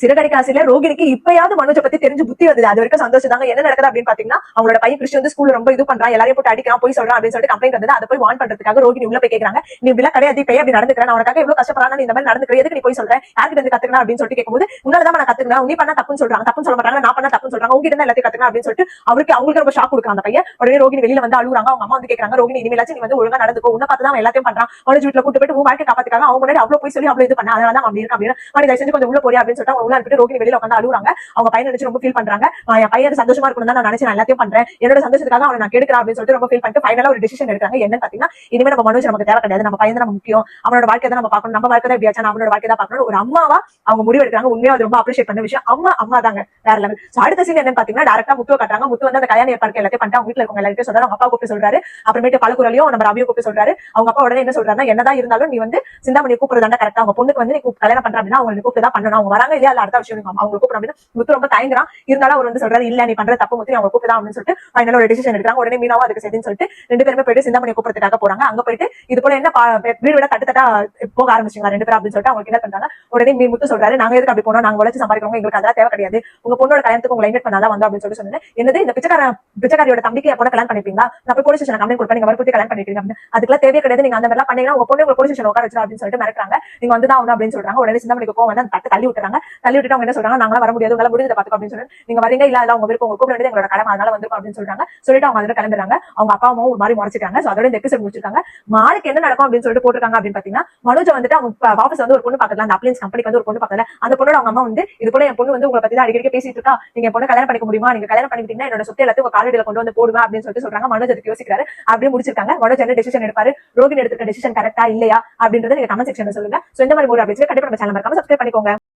சிறகடிக்க ஆசையில ரோகிணிக்கு இப்பயாவது மனோஜை பத்தி தெரிஞ்சு புத்தி வந்தது. அது வரைக்கும் சந்தோஷம் தாங்க. என்ன நடக்குது அப்படின்னு பாத்தீங்கன்னா, அவங்களோட பையன் கிருஷ்ணன் வந்து ஸ்கூல்ல ரொம்ப இது பண்றான், எல்லாரையும் போட்டு அடிக்கிறான், போய் சொல்றான் அப்படின்னு சொல்லிட்டு கம்ப்ளைண்ட் வந்தது. அதை போய் வான் பண்றதுக்காக ரோகிணி உள்ள போய் கேக்குறாங்க, நீ இப்படிலாம் கிடையாது, பையன் அப்படி நடந்துக்கிறேன், நான் உனக்காக எவ்வளவு கஷ்டப்படுறாங்க, நீ இந்த மாதிரி நடந்துக்கிற, எதுக்கு நீ போய் சொல்ற, யார்கிட்ட இருந்து கத்துக்கணும் அப்படின்னு சொல்லிட்டு கேட்கும்போது, உன்னாலதான் நான் கத்துக்கிறேன், நீ பண்ணா தப்புன்னு சொல்றாங்க, தப்புன்னு சொல்ல மாட்டாங்க, நான் பண்ணா தப்புன்னு சொல்றாங்க, உங்ககிட்ட தான் எல்லாத்தையும் கத்துக்கணும் அப்படின்னு சொல்லிட்டு அவங்களுக்கு ரொம்ப ஷாக் கொடுக்குறான் அந்த பையன். உடனே ரோகிணி வெளியில வந்து அழுகுறாங்க. அவங்க அம்மா வந்து கேக்குறாங்க, ரோகிணி இனிமேலாச்சும் நீ வந்து ஒழுங்கா நடந்துக்கோ, உன்னை பார்த்து தான் எல்லாத்தையும் பண்றான், மனோஜ் வீட்டுல கூட்டு போயிட்டு உன் வாழ்க்கை காப்பாத்துக்காக அவங்க முன்னாடி அவ்வளவு போய் சொல்லி அவ்வளவு இது பண்ண, அதனால தான் அப்படி இருக்கு அப்படின்னு தயவு செஞ்சு கொஞ்சம் உள்ள போறியா அப்படின்னு சொல்லிட்டு அவங்க உள்ள அனுப்பிட்டு ரோகிணி வெளியில உட்காந்து அழுகுறாங்க. அவங்க பையன் நினைச்சு ரொம்ப ஃபீல் பண்றாங்க. என் பையன் சந்தோஷமா இருக்கணும் தான் நான் நினைச்சு நான் எல்லாத்தையும் பண்றேன், என்னோட சந்தோஷத்துக்காக அவனை நான் கெடுக்கிறேன் அப்படின்னு சொல்லிட்டு ரொம்ப ஃபீல் பண்ணிட்டு ஃபைனலா ஒரு டிசிஷன் எடுக்கிறாங்க. என்னன்னு பாத்தீங்கன்னா, இனிமே நம்ம மனோஜ் நமக்கு தேவை கிடையாது, நம்ம பையன் தான் நம்ம முக்கியம், அவனோட வாழ்க்கை தான் நம்ம பார்க்கணும், நம்ம வாழ்க்கை தான் எப்படியாச்சும் அவனோட வாழ்க்கை தான் பார்க்கணும். ஒரு அம்மாவா அவங்க முடிவு எடுக்கிறாங்க. உண்மையா அது ரொம்ப அப்ரிஷியேட் பண்ண விஷயம். அம்மா தாங்க வேற லெவல். அடுத்த சீன் என்னன்னு பாத்தீங்கன்னா, டேரக்டா முத்துவை காட்டுறாங்க. முத்து வந்து அந்த கல்யாண ஏற்பாடு எல்லாத்தையும் பண்ணிட்டு அவங்க வீட்டுல இருக்கவங்க எல்லாத்தையும் சொல்றாரு. அவங்க அப்பா கூப்பிட்டு சொல்றாரு, அப்புறமேட்டு பழக்குறலையும் நம்ம ரவியை கூப்பிட்டு சொல்றாரு. அவங்க அப்பா உடனே என்ன சொல்றாருன்னா, என்னதான் இருந்தாலும் நீ வந்து சிந்தாமணியை கூப்பிடுறதா கரெக்டா, அவங்க பொண்ணுக்கு வந்து நீ கல்யாணம் பண்ற அப்படின்னா அவங்க கூப்பிட்டு தான் பண்ணணும், அவங்க வராங்க இல்லையா அடுத்த விஷயம் அவங்க கூப்பிடும் அப்படின்னு முத்து ரொம்ப தயங்குறான். இருந்தாலும் அவர் வந்து சொல்றாரு, இல்ல நீ பண்ற தப்பு முத்து, அவங்க கூப்பிட்டு அப்படின்னு சொல்லிட்டு ஃபைனலா ஒரு டிசிஷன் எடுக்கிறாங்க. உடனே மீனாவும் அதுக்கு சரின்னு சொல்லிட்டு ரெண்டு பேருமே போயிட்டு சிந்தாமணியை கூப்பிடுறதுக்காக போறாங்க. அங்க போயிட்டு இது போல என்ன வீடு விட தட்டா போக ஆரம்பிச்சுங்க ரெண்டு பேரும் அப்படின்னு சொல்லிட்டு அவங்க என்ன பண்றாங்க. உடனே முத்து சொல்றாரு, நாங்க எதுக்கு அப்படி போனோம், நாங்க உழைச்சு சம்பாதிக்கிறோம், எங்களுக்கு அதெல்லாம் தேவை கிடையாது, உங்க பொண்ணோட கல்யாணத்துக்கு உங்களை இன்வைட் பண்ணாதான் வந்தோம் அப்படின்னு சொல்லிட்டு சொன்னேன். என்னது இந்த பிச்சைக்காரியோட தம்பிக்கு எப்போ கல்யாணம் பண்ணிப்பீங்களா, நான் போய் போலீஸ் ஸ்டேஷன் கம்ப்ளைண்ட் கொடுப்பேன், நீங்க வற்புறுத்தி கல்யாணம் பண்ணிருக்கீங்க அப்படின்னு, அதுக்கெல்லாம் தேவையே கிடையாது, நீங்க அந்த மாதிரி பண்ணீங்கன்னா உங்க பொண்ணு உங்க போலீஸ் ஸ்டேஷன் உட்கார வச்சு அப்படின்னு சொல்லிட்டு மிரட்டுறாங்க. நீங்க வந்துதான் ஆகணும் அப்படின்னு சொல்றாங்க. உடனே சிந்தாமணிக்கு கோவம் வந்து அந்த தட்டு தள்ளி விட்டுறாங்க. தள்ளி விட்டு அவங்க என்ன சொல்றாங்க, நாங்க வர முடியாது, உங்களால முடிஞ்சதை பாத்துக்கோ அப்படின்னு சொல்லிட்டு, நீங்க வரீங்க இல்ல உங்க விருப்பம், உங்க கூப்பிட வேண்டியது எங்களோட கடமை, அதனால வந்திருக்கோம் அப்படின்னு சொல்றாங்க. சொல்லிட்டு அவங்க அதுல கிளம்புறாங்க. அவங்க அப்பா அம்மாவும் ஒரு மாதிரி முறைச்சிட்டாங்க. சோ அதோட இந்த எபிசோட் முடிச்சிருக்காங்க. நாளைக்கு என்ன நடக்கும் அப்படின்னு சொல்லிட்டு போட்டிருக்காங்க அப்படின்னு பாத்தீங்கன்னா, மனோஜ் வந்துட்டு அவங்க ஆபீஸ் வந்து ஒரு பொண்ணு பக்கத்துல, அந்த அப்ளைன்ஸ் கம்பெனிக்கு வந்து ஒரு பொண்ணு பக்கத்துல, அந்த பொண்ணோட அவங்க அம்மா வந்து இது போல என் பொண்ணு வந்து உங்களை பத்தி தான் அடிக்கடி பேசிட்டு இருக்கா, நீங்க என் பொண்ணு கல்யாணம் பண்ணிக்க முடியுமா, நீங்க கல்யாணம் பண்ணிக்கிட்டீங்கன்னா என்னோட சொத்து எல்லாத்தையும் உங்க காலடியில கொண்டு வந்து போடுவேன் அப்படின்னு சொல்லிட்டு சொல்றாங்க. மனோஜ் அதுக்கு யோசிக்கிறாரு. அப்படியே முடிச்சிருக்காங்க. மனோஜ் என்ன டெசிஷன் எடுப்பாரு, ரோகிணி எடுத்துக்க டெசிஷன் கரெக்டா இல்லையா அப்படின்றத நீங்க கமெண்ட் செக்ஷன்ல சொல்லுங்க. சோ இந்த மாதிரி ஒரு அப்டேட்ஸ் கண்டிப்பா நம்ம சேனல் மறக்காம சப்ஸ்கிரைப் பண்ணிக்கோங்க.